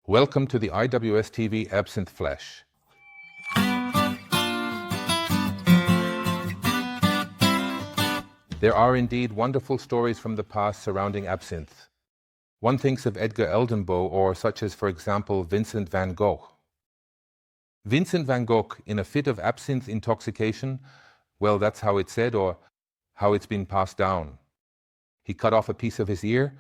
Welcome to the IWS TV Absinthe Flash. There are indeed wonderful stories from the past surrounding absinthe. One thinks of Edgar or such as, for example, Vincent van Gogh. Vincent van Gogh, in a fit of absinthe intoxication, well, that's how it's said or how it's been passed down. He cut off a piece of his ear,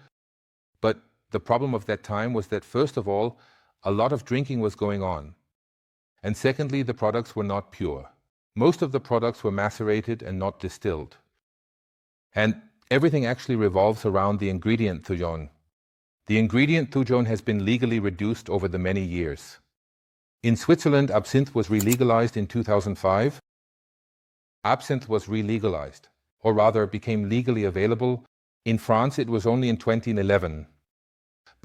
but the problem of that time was that, first of all, a lot of drinking was going on. And secondly, the products were not pure. Most of the products were macerated and not distilled. And everything actually revolves around the ingredient thujon. The ingredient thujon has been legally reduced over the many years. In Switzerland, absinthe was re-legalized in 2005. Absinthe was re-legalized, or rather became legally available. In France, it was only in 2011.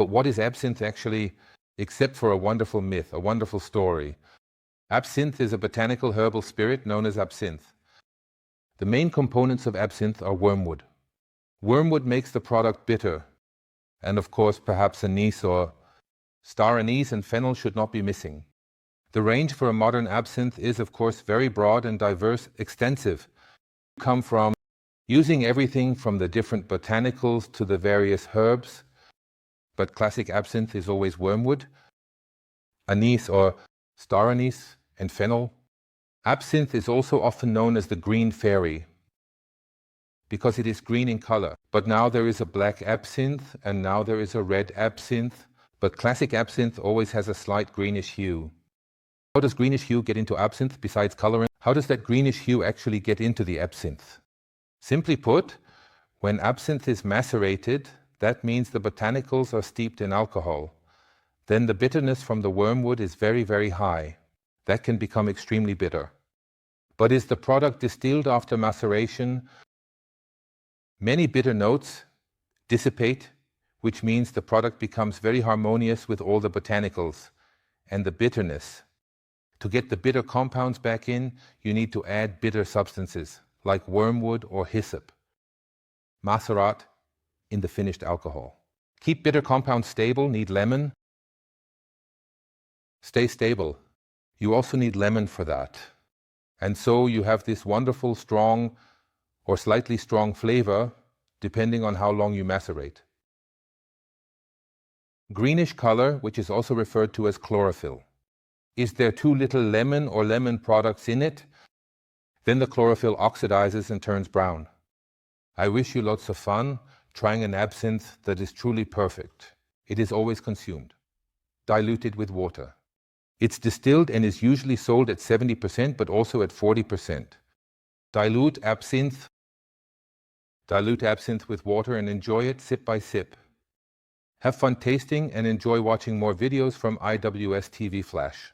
But what is absinthe actually, except for a wonderful myth, a wonderful story? Absinthe is a botanical herbal spirit known as absinthe. The main components of absinthe are wormwood. Wormwood makes the product bitter, and of course perhaps anise or star anise and fennel should not be missing. The range for a modern absinthe is of course very broad and diverse, extensive. Come from using everything from the different botanicals to the various herbs, but classic absinthe is always wormwood, anise or star anise and fennel. Absinthe is also often known as the green fairy because it is green in color. But now there is a black absinthe and now there is a red absinthe, but classic absinthe always has a slight greenish hue. How does greenish hue get into absinthe besides coloring? How does that greenish hue actually get into the absinthe? Simply put, when absinthe is macerated, that means the botanicals are steeped in alcohol. Then the bitterness from the wormwood is very, very high. That can become extremely bitter. But is the product distilled after maceration, many bitter notes dissipate, which means the product becomes very harmonious with all the botanicals and the bitterness. To get the bitter compounds back in, you need to add bitter substances like wormwood or hyssop, macerat in the finished alcohol. Keep bitter compounds stable, need lemon. Stay stable. You also need lemon for that. And so you have this wonderful, strong or slightly strong flavor depending on how long you macerate. Greenish color, which is also referred to as chlorophyll. Is there too little lemon or lemon products in it? Then the chlorophyll oxidizes and turns brown. I wish you lots of fun trying an absinthe that is truly perfect. It is always consumed, diluted with water. It's distilled and is usually sold at 70%, but also at 40%. Dilute absinthe with water and enjoy it sip by sip. Have fun tasting and enjoy watching more videos from IWS TV Flash.